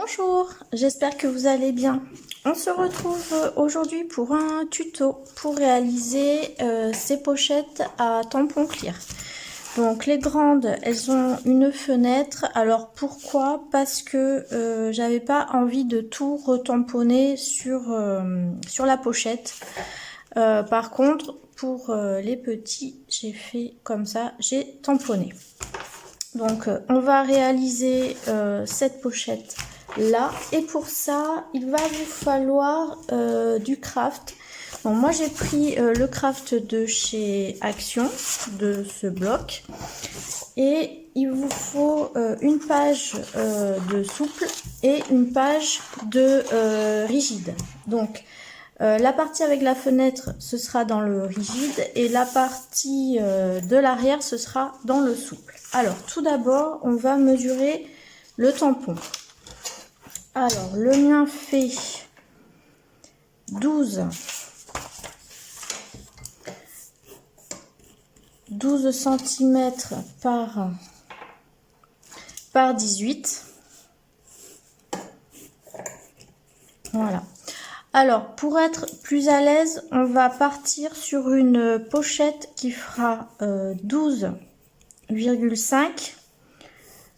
Bonjour, j'espère que vous allez bien. On se retrouve aujourd'hui pour un tuto pour réaliser ces pochettes à tampons clear. Donc les grandes, elles ont une fenêtre. Alors pourquoi? Parce que j'avais pas envie de tout retamponner sur la pochette. Par contre, pour les petits, j'ai fait comme ça, j'ai tamponné. Donc on va réaliser cette pochette là, et pour ça il va vous falloir du craft. Donc moi j'ai pris le craft de chez Action, de ce bloc, et il vous faut une page de souple et une page de rigide. Donc la partie avec la fenêtre, ce sera dans le rigide, et la partie de l'arrière, ce sera dans le souple. Alors, tout d'abord, on va mesurer le tampon. Alors, le mien fait 12 cm par 18. Voilà. Alors, pour être plus à l'aise, on va partir sur une pochette qui fera 12,5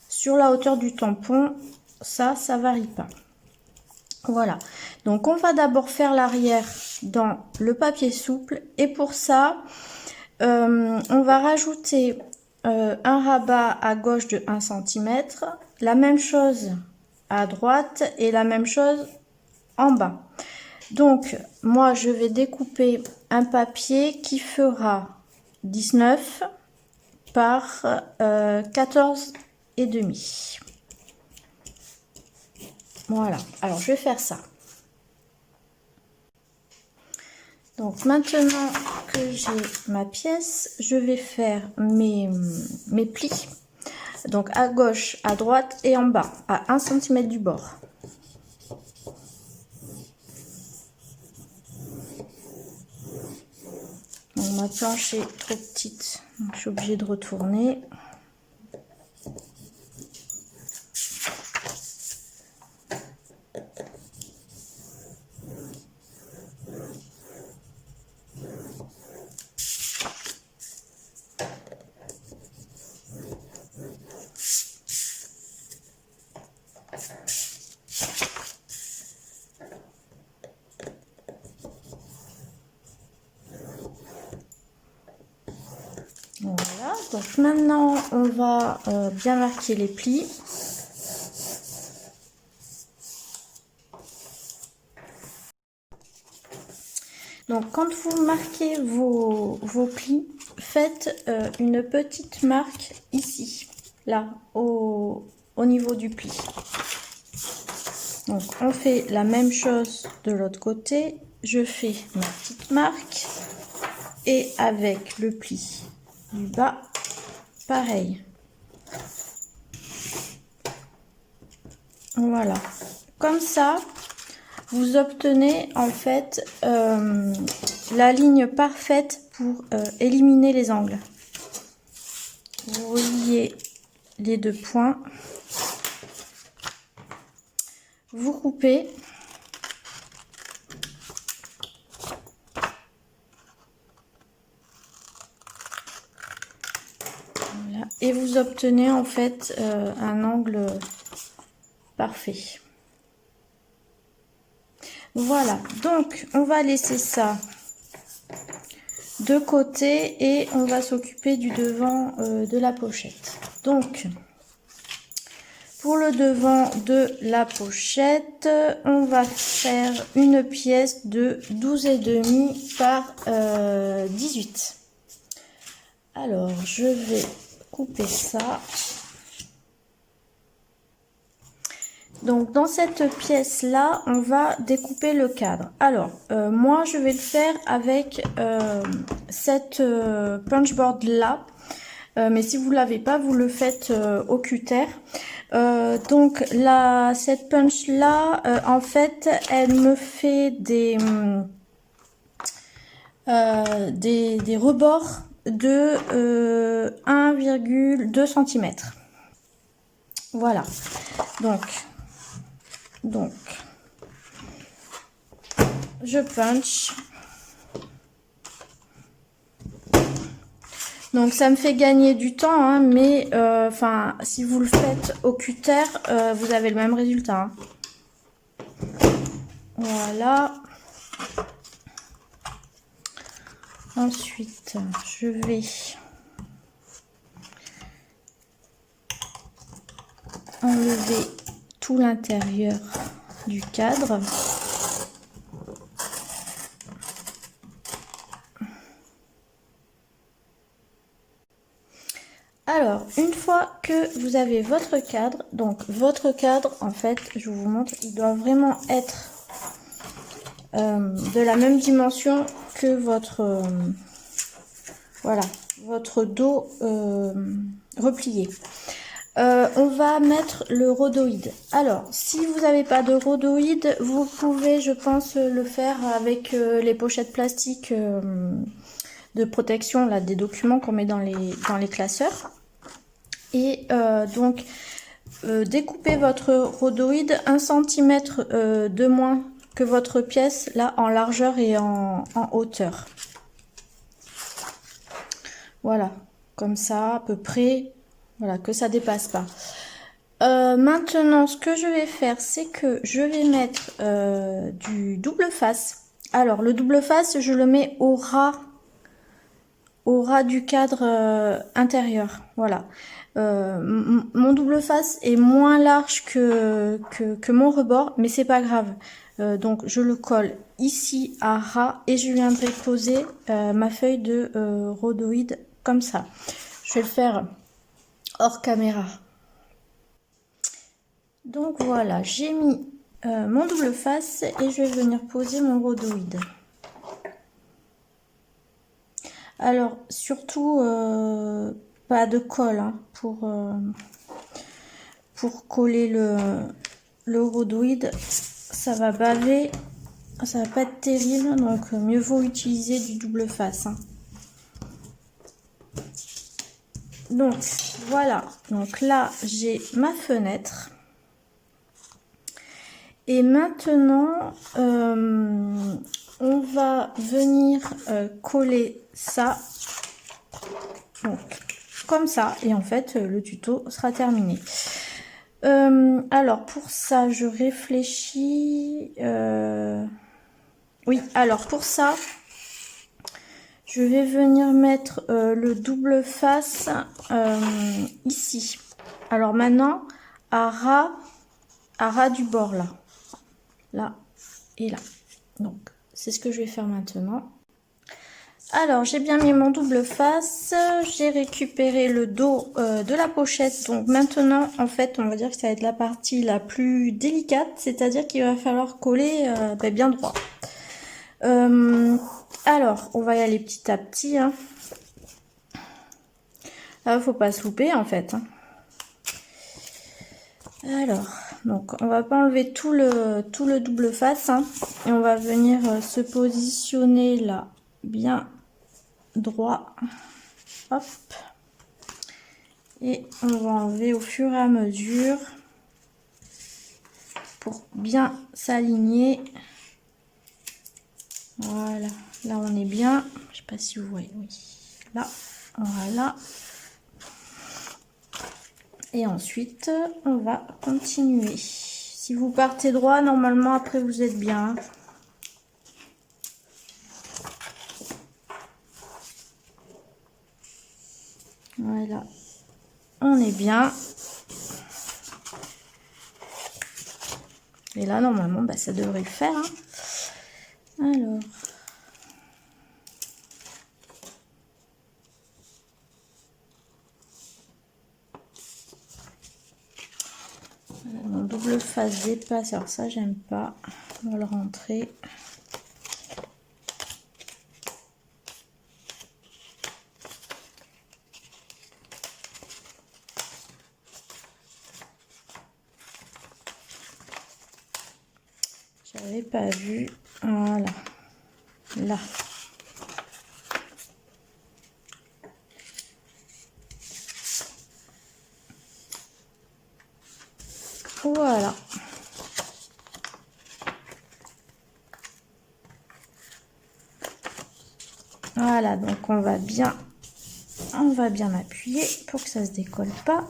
sur la hauteur du tampon. Ça varie pas. Voilà. Donc, on va d'abord faire l'arrière dans le papier souple. Et pour ça, on va rajouter un rabat à gauche de 1 cm. La même chose à droite et la même chose en bas. Donc, moi, je vais découper un papier qui fera 19 par 14,5. Voilà. Alors, je vais faire ça. Donc, maintenant que j'ai ma pièce, je vais faire mes plis. Donc, à gauche, à droite et en bas, à 1 cm du bord. Ma planche est trop petite, donc je suis obligée de retourner. Voilà, donc maintenant on va bien marquer les plis. Donc quand vous marquez vos plis, faites une petite marque ici, là, au niveau du pli. Donc on fait la même chose de l'autre côté. Je fais ma petite marque, et avec le pli du bas, pareil. Voilà, comme ça vous obtenez en fait la ligne parfaite pour éliminer les angles. Vous reliez les deux points, vous coupez. Voilà. Et vous obtenez en fait un angle parfait. Voilà, donc on va laisser ça de côté et on va s'occuper du devant de la pochette. Donc pour le devant de la pochette, on va faire une pièce de 12,5 par 18. Alors je vais couper ça. Donc dans cette pièce là, on va découper le cadre. Alors moi je vais le faire avec cette punchboard là, mais si vous l'avez pas, vous le faites au cutter. Donc là, cette punch là, en fait, elle me fait des rebords de 1,2 cm. Voilà. Donc Donc, je punch. Donc ça me fait gagner du temps, hein, mais enfin si vous le faites au cutter, vous avez le même résultat. Hein. Voilà. Ensuite, je vais enlever tout l'intérieur du cadre. Alors, une fois que vous avez votre cadre, donc votre cadre, en fait, je vous montre, il doit vraiment être de la même dimension que votre, voilà, votre dos replié. On va mettre le rhodoïde. Alors, si vous n'avez pas de rhodoïde, vous pouvez, je pense, le faire avec les pochettes plastiques de protection là, des documents qu'on met dans les classeurs. Et donc, découpez votre rhodoïde 1 cm de moins que votre pièce, là, en largeur et en hauteur. Voilà, comme ça, à peu près, voilà, que ça dépasse pas. Maintenant, ce que je vais faire, c'est que je vais mettre du double face. Alors, le double face, je le mets au ras du cadre intérieur. Voilà. Mon double face est moins large que mon rebord, mais c'est pas grave. Donc je le colle ici à ras et je viendrai poser ma feuille de rhodoïde comme ça. Je vais le faire hors caméra. Donc voilà, j'ai mis mon double face et je vais venir poser mon rhodoïde. Alors surtout pas de colle hein, pour coller le rhodoïde, ça va baver, ça va pas être terrible, donc mieux vaut utiliser du double face. Hein. Donc voilà, donc là j'ai ma fenêtre. Et maintenant, on va venir coller ça, donc, comme ça, et en fait, le tuto sera terminé. Alors, pour ça, je réfléchis... Oui, alors pour ça, je vais venir mettre le double face ici. Alors maintenant, à ras du bord, là. Là et là. Donc, c'est ce que je vais faire maintenant. Alors, j'ai bien mis mon double face. J'ai récupéré le dos de la pochette. Donc, maintenant, en fait, on va dire que ça va être la partie la plus délicate. C'est-à-dire qu'il va falloir coller bien droit. Alors, on va y aller petit à petit. Hein. Là, faut pas se louper, en fait. Hein. Alors, donc on va pas enlever tout le double face hein, et on va venir se positionner là bien droit. Hop. Et on va enlever au fur et à mesure pour bien s'aligner. Voilà, là on est bien. Je sais pas si vous voyez. Oui. Là, voilà. Et ensuite, on va continuer. Si vous partez droit, normalement, après, vous êtes bien. Voilà. On est bien. Et là, normalement, bah, ça devrait le faire. Hein. Alors... Mon double face dépasse, alors ça j'aime pas. On va le rentrer. J'avais pas vu. Voilà. Là. Voilà. Voilà, donc on va bien appuyer pour que ça se décolle pas.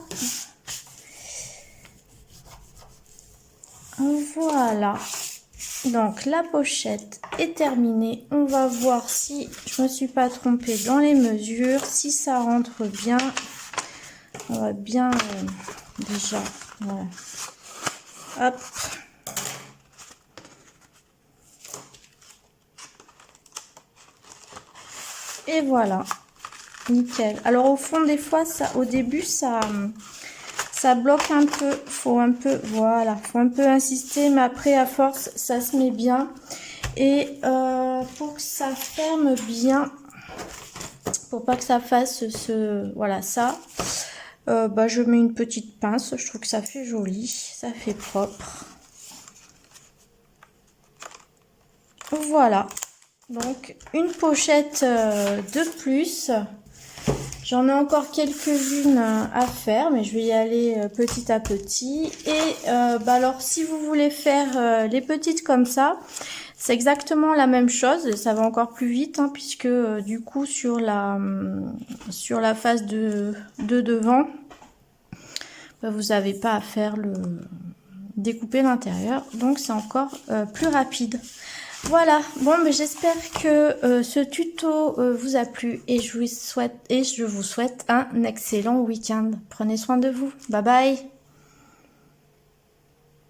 Voilà. Donc la pochette est terminée. On va voir si je me suis pas trompée dans les mesures, si ça rentre bien. On va bien déjà, voilà. Hop. Et voilà, nickel. Alors au fond des fois, ça, au début, ça bloque un peu. Faut un peu, voilà, faut un peu insister, mais après à force, ça se met bien. Et pour que ça ferme bien, pour pas que ça fasse voilà ça, bah, je mets une petite pince. Je trouve que ça fait joli, ça fait propre. Voilà. Donc une pochette de plus. J'en ai encore quelques-unes à faire, mais je vais y aller petit à petit. Et bah alors si vous voulez faire les petites comme ça, c'est exactement la même chose. Ça va encore plus vite, hein, puisque du coup sur la face de devant, bah, vous n'avez pas à faire le découper l'intérieur. Donc c'est encore plus rapide. Voilà, bon, mais j'espère que ce tuto vous a plu et je vous souhaite un excellent week-end. Prenez soin de vous. Bye bye.